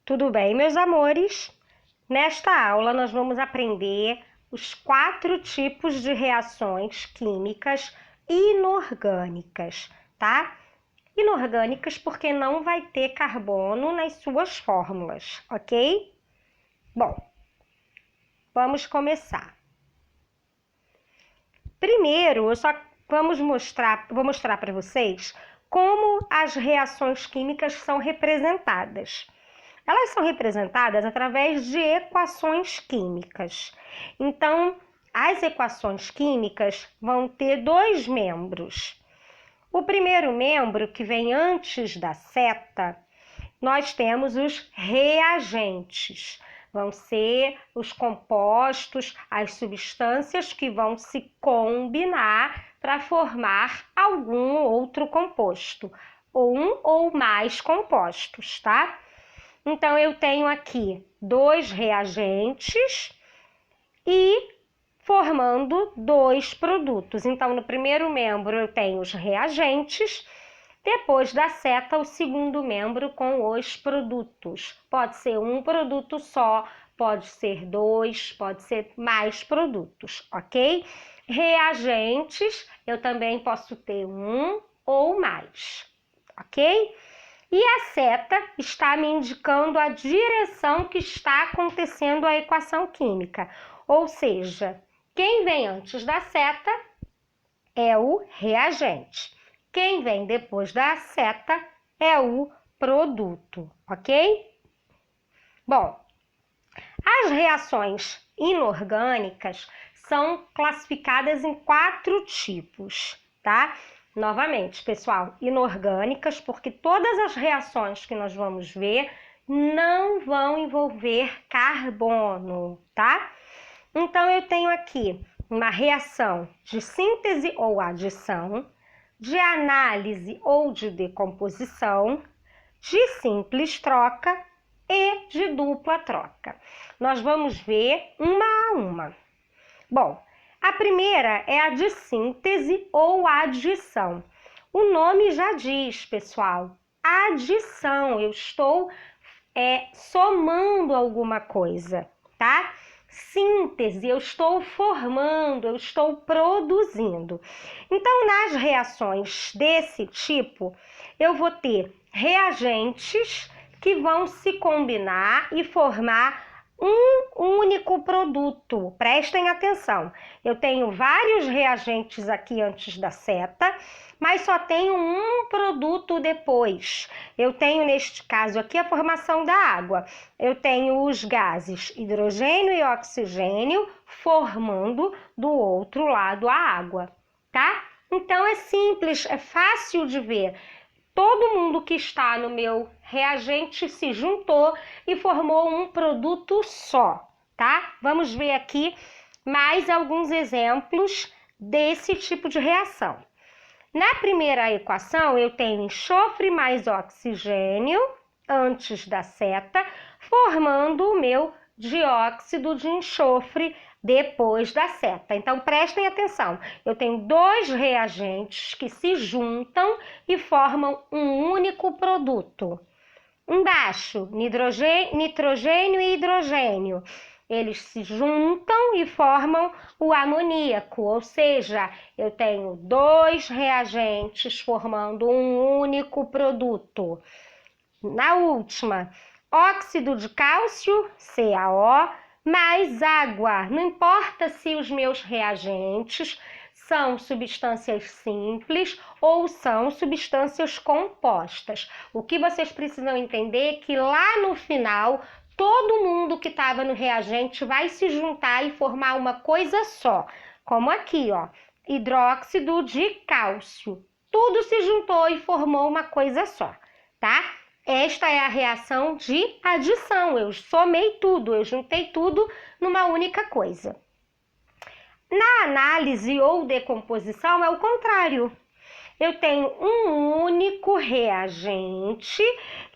Tudo bem, meus amores? Nesta aula, nós vamos aprender os 4 tipos de reações químicas inorgânicas, tá? Inorgânicas porque não vai ter carbono nas suas fórmulas, ok? Bom, vamos começar. Primeiro, vou mostrar para vocês como as reações químicas são representadas. Elas são representadas através de equações químicas. Então, as equações químicas vão ter 2 membros. O primeiro membro, que vem antes da seta, nós temos os reagentes. Vão ser os compostos, as substâncias que vão se combinar para formar algum outro composto, ou um ou mais compostos, tá? Então, eu tenho aqui 2 reagentes e formando 2 produtos. Então, no primeiro membro eu tenho os reagentes, depois da seta, o segundo membro com os produtos. Pode ser um produto só, pode ser 2, pode ser mais produtos, ok? Reagentes, eu também posso ter um ou mais, ok? E a seta está me indicando a direção que está acontecendo a equação química. Ou seja, quem vem antes da seta é o reagente. Quem vem depois da seta é o produto, ok? Bom, as reações inorgânicas são classificadas em 4 tipos, tá? Novamente, pessoal, inorgânicas, porque todas as reações que nós vamos ver não vão envolver carbono, tá? Então, eu tenho aqui uma reação de síntese ou adição, de análise ou de decomposição, de simples troca e de dupla troca. Nós vamos ver uma a uma. Bom, a primeira é a de síntese ou adição. O nome já diz, pessoal, adição. Eu estou somando alguma coisa, tá? Síntese, eu estou formando, eu estou produzindo. Então, nas reações desse tipo, eu vou ter reagentes que vão se combinar e formar um único produto. Prestem atenção, eu tenho vários reagentes aqui antes da seta, mas só tenho um produto depois. Eu tenho, neste caso aqui, a formação da água. Eu tenho os gases hidrogênio e oxigênio formando do outro lado a água, tá? Então, é simples, é fácil de ver. Todo mundo que está no meu reagente se juntou e formou um produto só, tá? Vamos ver aqui mais alguns exemplos desse tipo de reação. Na primeira equação, eu tenho enxofre mais oxigênio antes da seta, formando o meu dióxido de enxofre depois da seta. Então, prestem atenção, eu tenho 2 reagentes que se juntam e formam um único produto. Embaixo, nitrogênio e hidrogênio. Eles se juntam e formam o amoníaco, ou seja, eu tenho 2 reagentes formando um único produto. Na última, óxido de cálcio, CaO, mais água. Não importa se os meus reagentes são substâncias simples ou são substâncias compostas. O que vocês precisam entender é que lá no final, todo mundo que estava no reagente vai se juntar e formar uma coisa só. Como aqui, ó, hidróxido de cálcio. Tudo se juntou e formou uma coisa só, tá? Esta é a reação de adição. Eu somei tudo, eu juntei tudo numa única coisa. Na análise ou decomposição é o contrário. Eu tenho um único reagente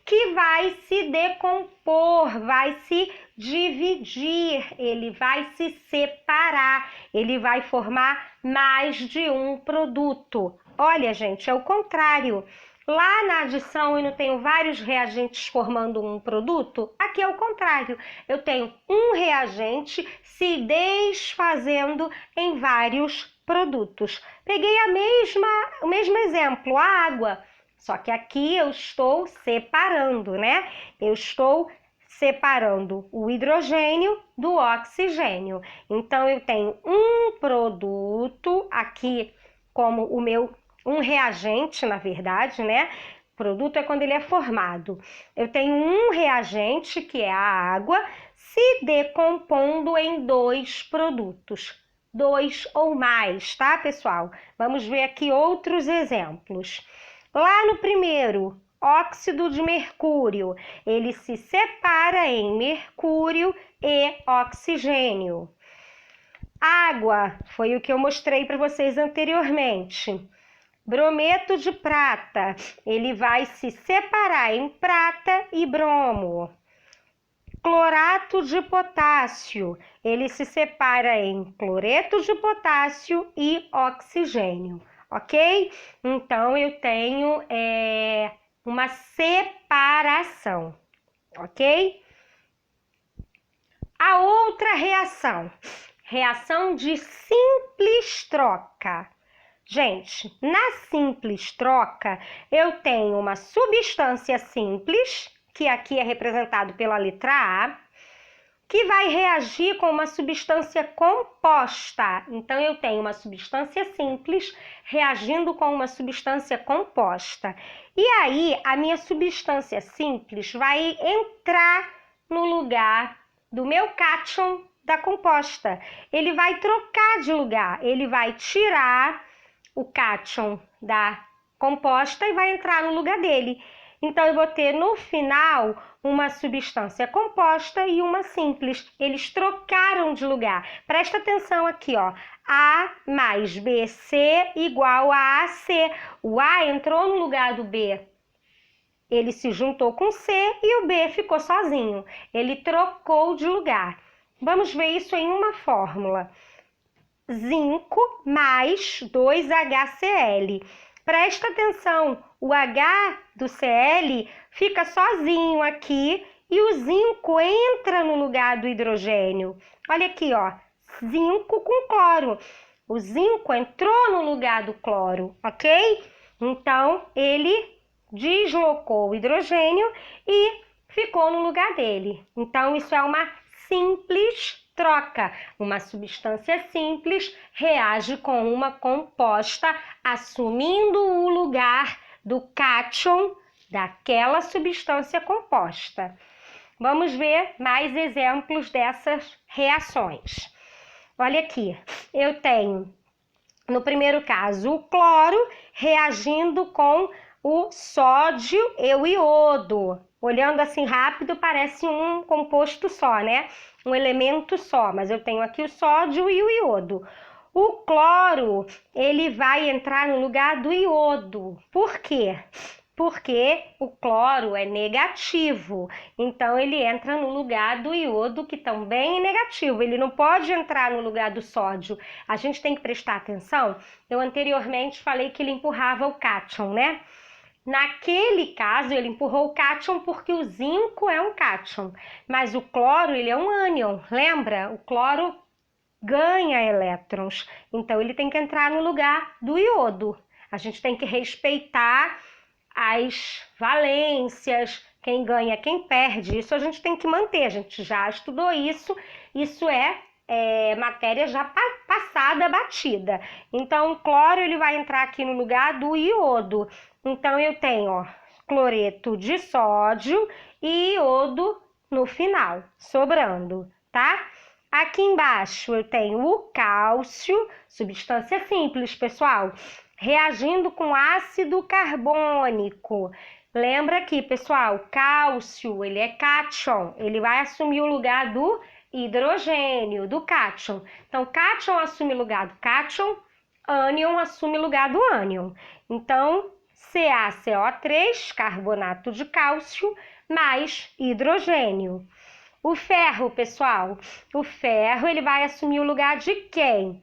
que vai se decompor, vai se dividir, ele vai se separar, ele vai formar mais de um produto. Olha, gente, é o contrário. Lá na adição eu não tenho vários reagentes formando um produto? Aqui é o contrário. Eu tenho um reagente se desfazendo em vários produtos. Peguei o mesmo exemplo, a água. Só que aqui eu estou separando, né? Eu estou separando o hidrogênio do oxigênio. Então, eu tenho um produto aqui como um reagente, na verdade, né? Produto é quando ele é formado. Eu tenho um reagente, que é a água, se decompondo em dois produtos. Dois ou mais, tá, pessoal? Vamos ver aqui outros exemplos. Lá no primeiro, óxido de mercúrio, ele se separa em mercúrio e oxigênio. Água, foi o que eu mostrei para vocês anteriormente. Brometo de prata, ele vai se separar em prata e bromo. Clorato de potássio, ele se separa em cloreto de potássio e oxigênio, ok? Então, eu tenho uma separação, ok? A outra reação de simples troca. Gente, na simples troca, eu tenho uma substância simples, que aqui é representado pela letra A, que vai reagir com uma substância composta. Então, eu tenho uma substância simples reagindo com uma substância composta. E aí, a minha substância simples vai entrar no lugar do meu cátion da composta. Ele vai trocar de lugar, ele vai tirar o cátion da composta e vai entrar no lugar dele. Então, eu vou ter no final uma substância composta e uma simples. Eles trocaram de lugar. Presta atenção aqui, ó. A mais BC igual a AC. O A entrou no lugar do B. Ele se juntou com C e o B ficou sozinho. Ele trocou de lugar. Vamos ver isso em uma fórmula. Zinco mais 2HCl. Presta atenção, o H do Cl fica sozinho aqui e o zinco entra no lugar do hidrogênio. Olha aqui, ó, zinco com cloro. O zinco entrou no lugar do cloro, ok? Então, ele deslocou o hidrogênio e ficou no lugar dele. Então, isso é uma simples troca. Uma substância simples reage com uma composta, assumindo o lugar do cátion daquela substância composta. Vamos ver mais exemplos dessas reações. Olha aqui, eu tenho, no primeiro caso, o cloro reagindo com o sódio e o iodo. Olhando assim rápido, parece um composto só, né? Um elemento só, mas eu tenho aqui o sódio e o iodo. O cloro, ele vai entrar no lugar do iodo. Por quê? Porque o cloro é negativo, então ele entra no lugar do iodo, que também é negativo. Ele não pode entrar no lugar do sódio. A gente tem que prestar atenção. Eu anteriormente falei que ele empurrava o cátion, né? Naquele caso, ele empurrou o cátion porque o zinco é um cátion, mas o cloro, ele é um ânion, lembra? O cloro ganha elétrons, então ele tem que entrar no lugar do iodo. A gente tem que respeitar as valências, quem ganha, quem perde, isso a gente tem que manter, a gente já estudou isso, isso é matéria já passada, batida. Então, o cloro ele vai entrar aqui no lugar do iodo. Então, eu tenho, ó, cloreto de sódio e iodo no final, sobrando, tá? Aqui embaixo eu tenho o cálcio, substância simples, pessoal, reagindo com ácido carbônico. Lembra aqui, pessoal, cálcio, ele é cátion, ele vai assumir o lugar do hidrogênio, do cátion. Então, cátion assume o lugar do cátion, ânion assume o lugar do ânion. Então, CaCO3, carbonato de cálcio, mais hidrogênio. O ferro, pessoal, o ferro ele vai assumir o lugar de quem?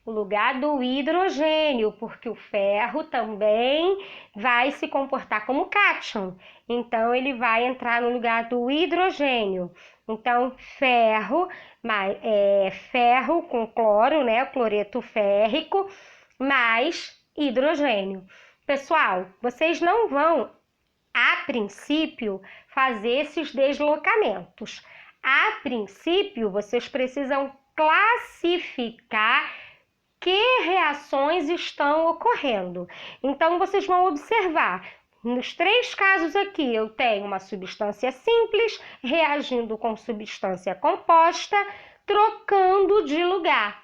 o lugar do hidrogênio, porque o ferro também vai se comportar como cátion. Então, ele vai entrar no lugar do hidrogênio. Então, ferro com cloro, né? O cloreto férrico, mais hidrogênio. Pessoal, vocês não vão, a princípio, fazer esses deslocamentos. A princípio, vocês precisam classificar que reações estão ocorrendo. Então, vocês vão observar. Nos 3 casos aqui, eu tenho uma substância simples reagindo com substância composta, trocando de lugar.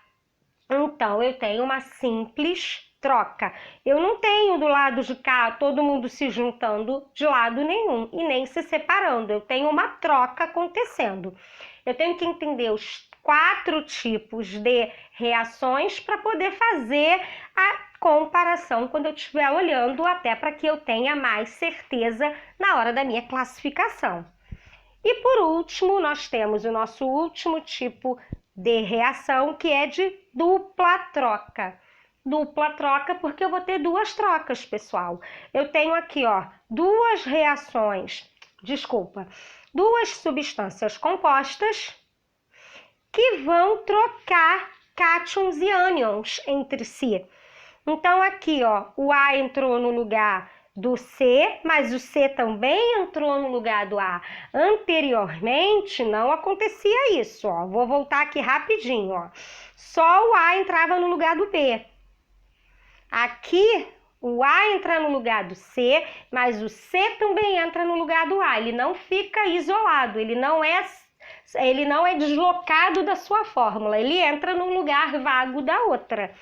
Então, eu tenho uma simples troca. Eu não tenho do lado de cá todo mundo se juntando de lado nenhum e nem se separando. Eu tenho uma troca acontecendo. Eu tenho que entender os 4 tipos de reações para poder fazer a comparação quando eu estiver olhando, até para que eu tenha mais certeza na hora da minha classificação. E por último, nós temos o nosso último tipo de reação, que é de dupla troca. Dupla troca porque eu vou ter 2 trocas, pessoal. Eu tenho aqui, ó, 2 substâncias compostas que vão trocar cátions e ânions entre si. Então, aqui, ó, o A entrou no lugar do C, mas o C também entrou no lugar do A. Anteriormente, não acontecia isso, ó. Vou voltar aqui rapidinho, ó. Só o A entrava no lugar do B. Aqui, o A entra no lugar do C, mas o C também entra no lugar do A. Ele não fica isolado, ele não é deslocado da sua fórmula, ele entra no lugar vago da outra.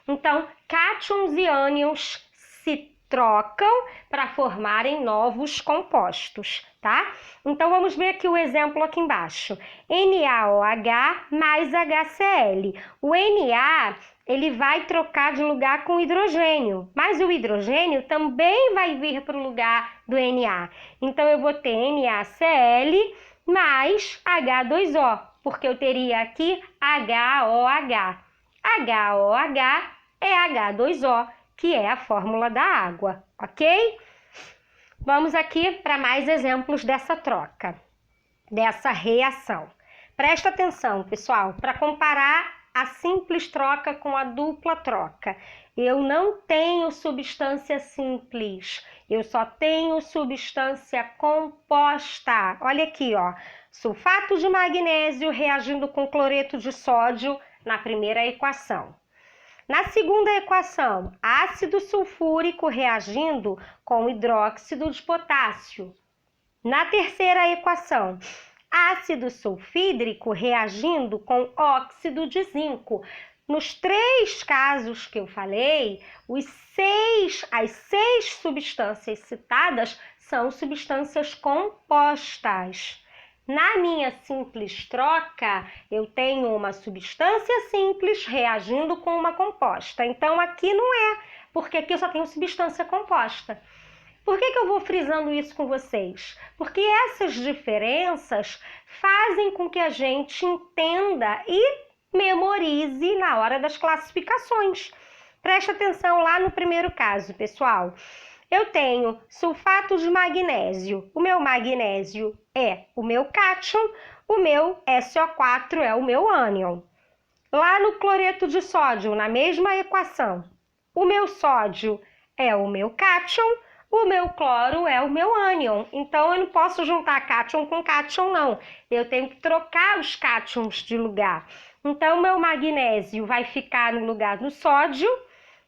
Então, cátions e ânions se trocam para formarem novos compostos, tá? Então, vamos ver aqui o exemplo aqui embaixo. NaOH mais HCl. O Na, ele vai trocar de lugar com o hidrogênio, mas o hidrogênio também vai vir para o lugar do Na. Então, eu vou ter NaCl mais H2O, porque eu teria aqui HOH. HOH é H2O, que é a fórmula da água, ok? Vamos aqui para mais exemplos dessa troca, dessa reação. Presta atenção, pessoal, para comparar a simples troca com a dupla troca. Eu não tenho substância simples, eu só tenho substância composta. Olha aqui, ó, sulfato de magnésio reagindo com cloreto de sódio na primeira equação. Na segunda equação, ácido sulfúrico reagindo com hidróxido de potássio. Na terceira equação, ácido sulfídrico reagindo com óxido de zinco. Nos 3 casos que eu falei, as 6 substâncias citadas são substâncias compostas. Na minha simples troca, eu tenho uma substância simples reagindo com uma composta. Então, aqui não é, porque aqui eu só tenho substância composta. Por que eu vou frisando isso com vocês? Porque essas diferenças fazem com que a gente entenda e memorize na hora das classificações. Preste atenção lá no primeiro caso, pessoal. Eu tenho sulfato de magnésio. O meu magnésio é o meu cátion, o meu SO4 é o meu ânion. Lá no cloreto de sódio, na mesma equação, o meu sódio é o meu cátion, o meu cloro é o meu ânion. Então, eu não posso juntar cátion com cátion, não. Eu tenho que trocar os cátions de lugar. Então, o meu magnésio vai ficar no lugar do sódio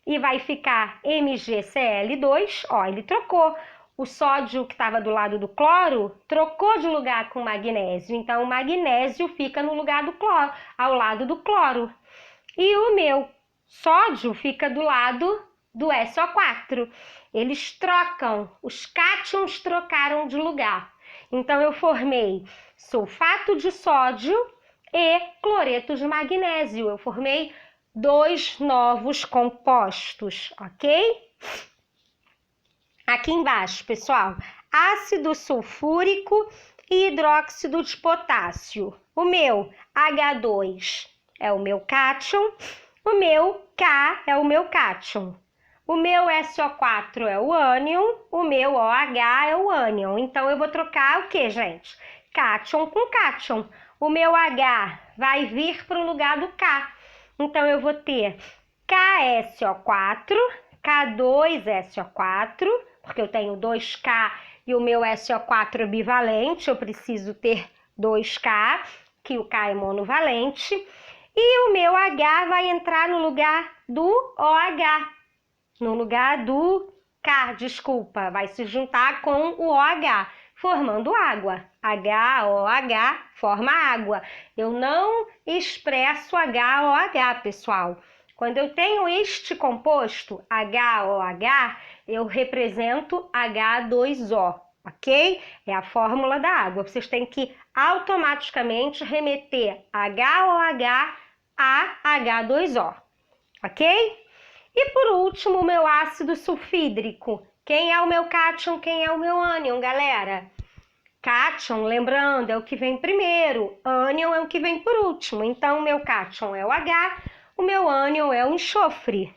e vai ficar MgCl2. Ó, ele trocou. O sódio que estava do lado do cloro trocou de lugar com o magnésio. Então, o magnésio fica no lugar do cloro, ao lado do cloro. E o meu sódio fica do lado do SO4. Eles trocam, os cátions trocaram de lugar. Então, eu formei sulfato de sódio e cloreto de magnésio. Eu formei 2 novos compostos, ok? Aqui embaixo, pessoal, ácido sulfúrico e hidróxido de potássio. O meu H2 é o meu cátion, O meu K é o meu cátion. O meu SO4 é o ânion, o meu OH é o ânion. Então, eu vou trocar o que, gente? Cátion com cátion. O meu H vai vir para o lugar do K. Então, eu vou ter KSO4, K2SO4, porque eu tenho 2K e o meu SO4 é bivalente, eu preciso ter 2K, que o K é monovalente. E o meu H vai entrar no lugar do OH. No lugar do K, desculpa, vai se juntar com o OH, formando água. HOH forma água. Eu não expresso HOH, pessoal. Quando eu tenho este composto, HOH, eu represento H2O, ok? É a fórmula da água. Vocês têm que automaticamente remeter HOH a H2O, ok? E por último, o meu ácido sulfídrico. Quem é o meu cátion, quem é o meu ânion, galera? Cátion, lembrando, é o que vem primeiro. Ânion é o que vem por último. Então, o meu cátion é o H, o meu ânion é o enxofre.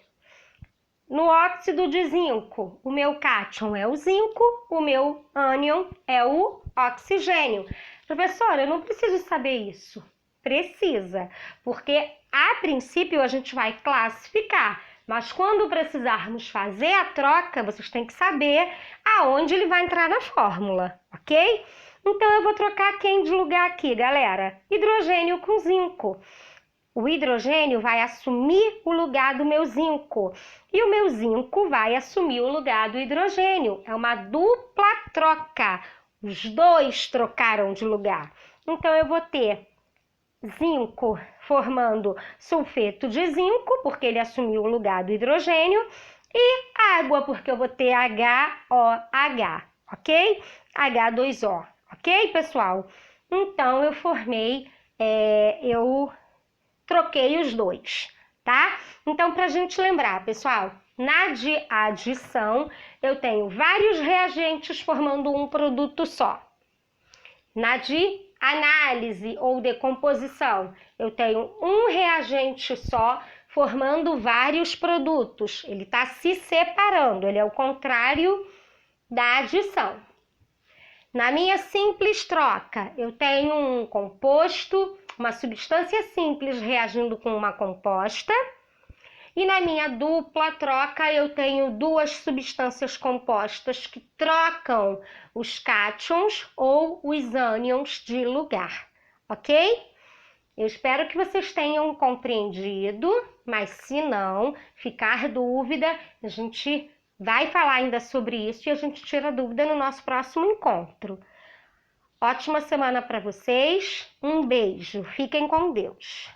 No óxido de zinco, o meu cátion é o zinco, o meu ânion é o oxigênio. Professora, eu não preciso saber isso. Precisa, porque a princípio a gente vai classificar. Mas quando precisarmos fazer a troca, vocês têm que saber aonde ele vai entrar na fórmula, ok? Então, eu vou trocar quem de lugar aqui, galera? Hidrogênio com zinco. O hidrogênio vai assumir o lugar do meu zinco. E o meu zinco vai assumir o lugar do hidrogênio. É uma dupla troca. Os dois trocaram de lugar. Então, eu vou ter zinco formando sulfeto de zinco, porque ele assumiu o lugar do hidrogênio, e água, porque eu vou ter HOH, ok? H2O, ok, pessoal? Então, eu eu troquei os dois, tá? Então, para a gente lembrar, pessoal, na adição, eu tenho vários reagentes formando um produto só. Na análise ou decomposição, eu tenho um reagente só formando vários produtos. Ele está se separando, ele é o contrário da adição. Na minha simples troca, eu tenho um composto, uma substância simples reagindo com uma composta. E na minha dupla troca, eu tenho duas substâncias compostas que trocam os cátions ou os ânions de lugar, ok? Eu espero que vocês tenham compreendido, mas se não ficar dúvida, a gente vai falar ainda sobre isso e a gente tira dúvida no nosso próximo encontro. Ótima semana para vocês, um beijo, fiquem com Deus.